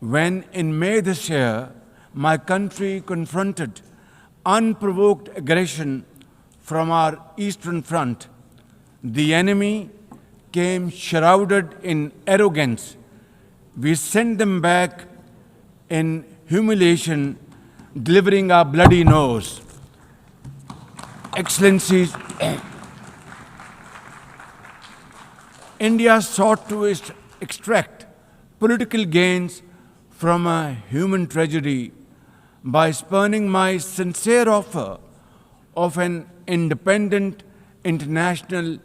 when in May this year, my country confronted unprovoked aggression from our eastern front, the enemy came shrouded in arrogance. We sent them back in humiliation, delivering our bloody nose. Excellencies, India sought to extract political gains from a human tragedy by spurning my sincere offer of an independent international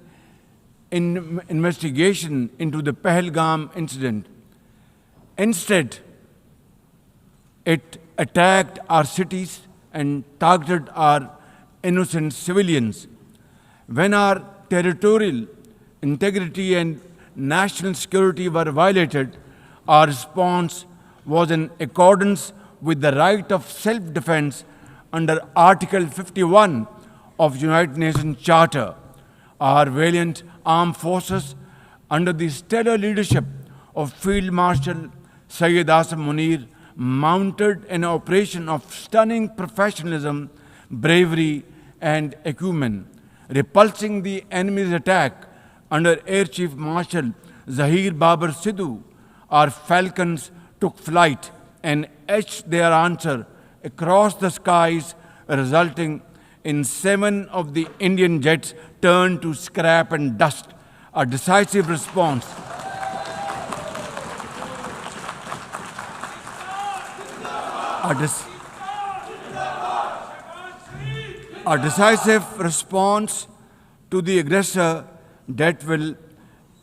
investigation into the Pahalgam incident. Instead, it attacked our cities and targeted our innocent civilians. When our territorial integrity and national security were violated, our response was in accordance with the right of self-defense under Article 51 of United Nations Charter. Our valiant armed forces, under the stellar leadership of Field Marshal Syed Asim Munir, mounted an operation of stunning professionalism, bravery, and acumen, repulsing the enemy's attack under Air Chief Marshal Zahir Babar Sidhu. Our falcons took flight and etched their answer across the skies, resulting in 7 of the Indian jets turned to scrap and dust. A decisive response. A decisive response to the aggressor that will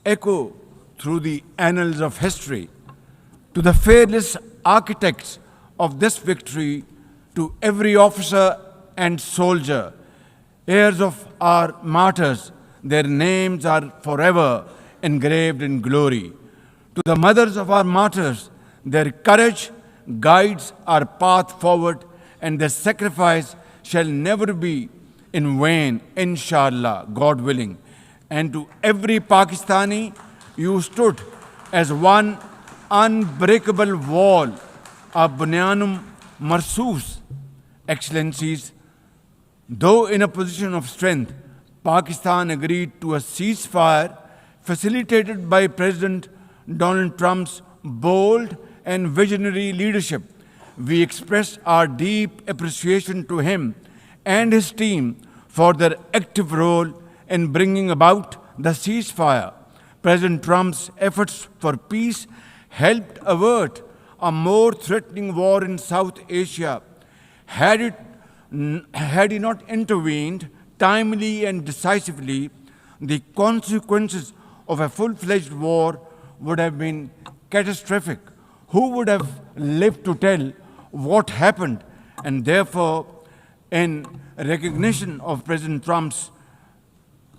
echo through the annals of history. To the fearless architects of this victory, to every officer and soldier, heirs of our martyrs, their names are forever engraved in glory. To the mothers of our martyrs, their courage guides our path forward, and their sacrifice shall never be in vain, inshallah, God willing. And to every Pakistani, you stood as one unbreakable wall, a bunyanum marsoos. Excellencies, though in a position of strength, Pakistan agreed to a ceasefire facilitated by President Donald Trump's bold and visionary leadership. We express our deep appreciation to him and his team for their active role in bringing about the ceasefire. President Trump's efforts for peace helped avert a more threatening war in South Asia. Had he not intervened timely and decisively, the consequences of a full-fledged war would have been catastrophic. Who would have lived to tell what happened? And therefore, in recognition of President Trump's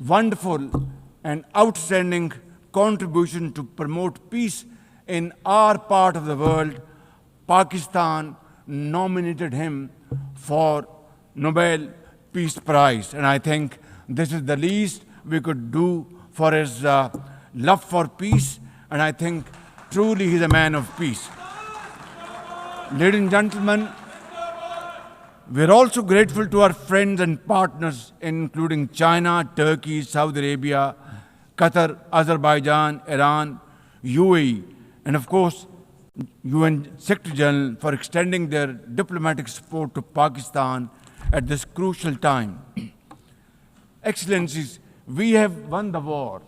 wonderful and outstanding contribution to promote peace in our part of the world, Pakistan nominated him for Nobel Peace Prize. And I think this is the least we could do for his love for peace. And I think truly he's a man of peace. Ladies and gentlemen, we're also grateful to our friends and partners, including China, Turkey, Saudi Arabia, Qatar, Azerbaijan, Iran, UAE, and of course, UN Secretary General for extending their diplomatic support to Pakistan at this crucial time. Excellencies, we have won the war,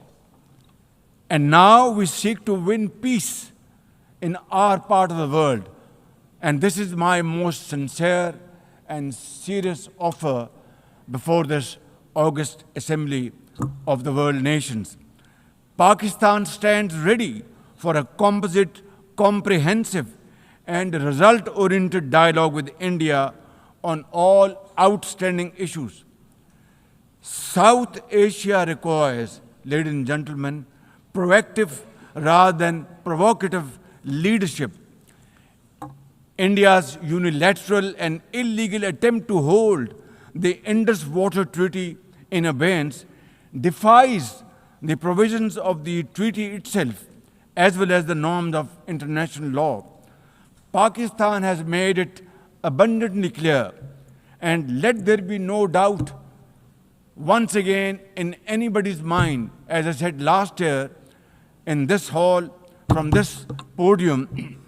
and now we seek to win peace in our part of the world. And this is my most sincere and serious offer before this August Assembly of the World Nations. Pakistan stands ready for a composite, comprehensive, and result-oriented dialogue with India on all outstanding issues. South Asia requires, ladies and gentlemen, proactive rather than provocative leadership. India's unilateral and illegal attempt to hold the Indus Water Treaty in abeyance defies the provisions of the treaty itself as well as the norms of international law. Pakistan has made it abundantly clear, and let there be no doubt once again in anybody's mind, as I said last year in this hall, from this podium,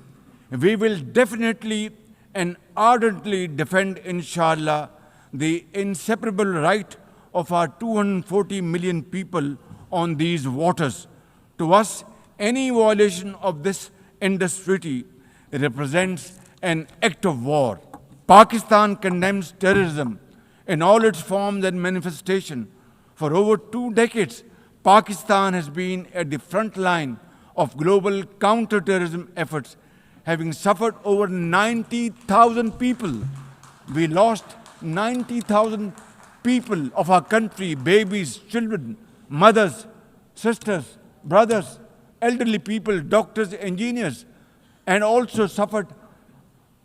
we will definitely and ardently defend, inshallah, the inseparable right of our 240 million people on these waters. To us, any violation of this Indus Treaty represents an act of war. Pakistan condemns terrorism in all its forms and manifestation. For over 2 decades, Pakistan has been at the front line of global counter-terrorism efforts, having suffered over 90,000 people. We lost 90,000 people of our country, babies, children, mothers, sisters, brothers, elderly people, doctors, engineers, and also suffered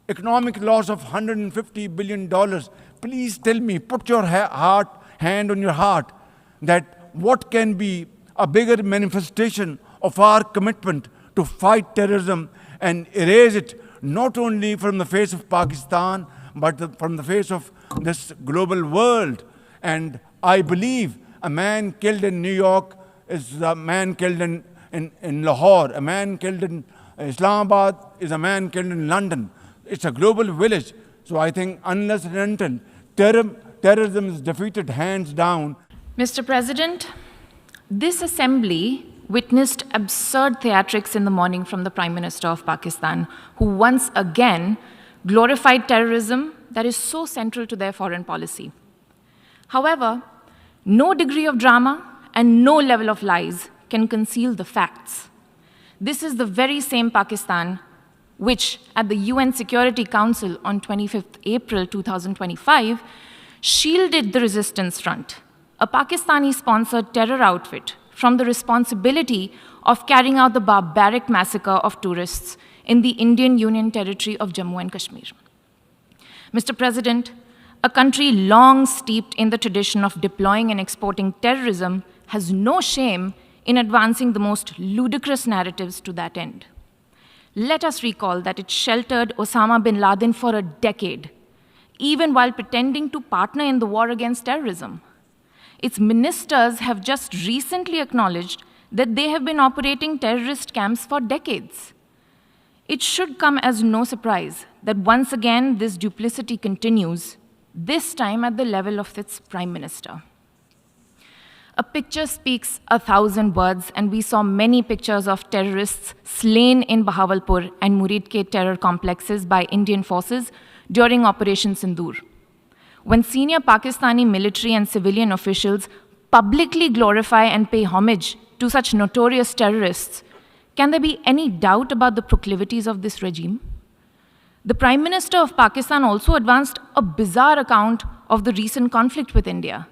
economic loss of $150 billion. Please tell me, put your hand on your heart, that what can be a bigger manifestation of our commitment to fight terrorism and erase it not only from the face of Pakistan, but from the face of this global world. And I believe a man killed in New York is a man killed in Lahore, a man killed in Islamabad is a man killed in London. It's a global village. So I think unless and until terrorism is defeated hands down. Mr. President, this assembly witnessed absurd theatrics in the morning from the Prime Minister of Pakistan, who once again glorified terrorism that is so central to their foreign policy. However, no degree of drama and no level of lies can conceal the facts. This is the very same Pakistan which, at the UN Security Council on 25th April 2025, shielded the Resistance Front, a Pakistani-sponsored terror outfit, from the responsibility of carrying out the barbaric massacre of tourists in the Indian Union territory of Jammu and Kashmir. Mr. President, a country long steeped in the tradition of deploying and exporting terrorism has no shame in advancing the most ludicrous narratives to that end. Let us recall that it sheltered Osama bin Laden for a decade, even while pretending to partner in the war against terrorism. Its ministers have just recently acknowledged that they have been operating terrorist camps for decades. It should come as no surprise that once again this duplicity continues, this time at the level of its prime minister. A picture speaks 1,000 words, and we saw many pictures of terrorists slain in Bahawalpur and Muridke terror complexes by Indian forces during Operation Sindoor. When senior Pakistani military and civilian officials publicly glorify and pay homage to such notorious terrorists, can there be any doubt about the proclivities of this regime? The Prime Minister of Pakistan also advanced a bizarre account of the recent conflict with India.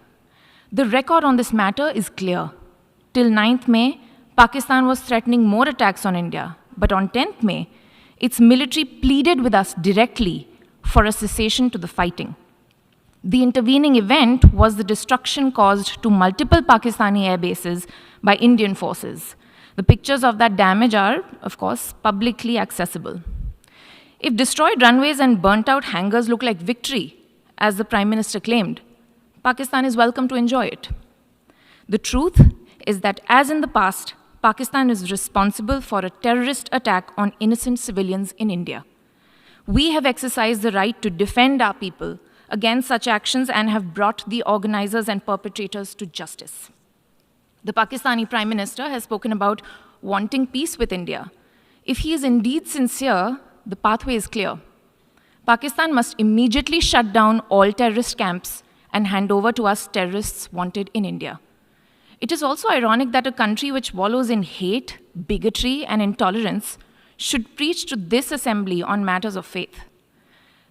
The record on this matter is clear. Till 9th May, Pakistan was threatening more attacks on India, but on 10th May, its military pleaded with us directly for a cessation to the fighting. The intervening event was the destruction caused to multiple Pakistani air bases by Indian forces. The pictures of that damage are, of course, publicly accessible. If destroyed runways and burnt-out hangars look like victory, as the Prime Minister claimed, Pakistan is welcome to enjoy it. The truth is that, as in the past, Pakistan is responsible for a terrorist attack on innocent civilians in India. We have exercised the right to defend our people against such actions and have brought the organizers and perpetrators to justice. The Pakistani Prime Minister has spoken about wanting peace with India. If he is indeed sincere, the pathway is clear. Pakistan must immediately shut down all terrorist camps and hand over to us terrorists wanted in India. It is also ironic that a country which wallows in hate, bigotry, and intolerance should preach to this assembly on matters of faith.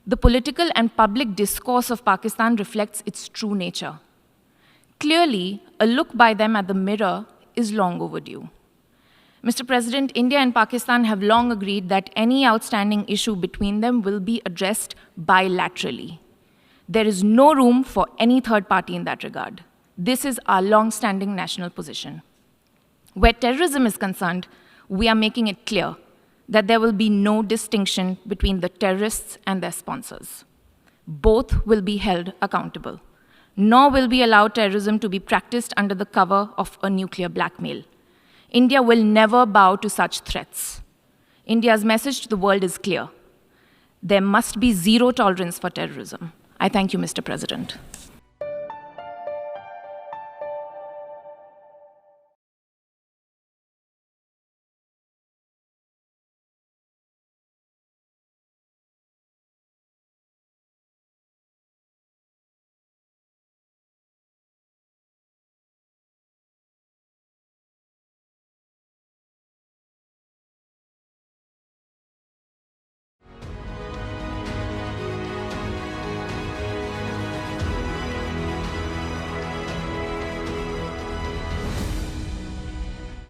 The political and public discourse of Pakistan reflects its true nature. Clearly, a look by them at the mirror is long overdue. Mr. President, India and Pakistan have long agreed that any outstanding issue between them will be addressed bilaterally. There is no room for any third party in that regard. This is our long-standing national position. Where terrorism is concerned, we are making it clear that there will be no distinction between the terrorists and their sponsors. Both will be held accountable. Nor will we allow terrorism to be practiced under the cover of a nuclear blackmail. India will never bow to such threats. India's message to the world is clear. There must be zero tolerance for terrorism. I thank you, Mr. President.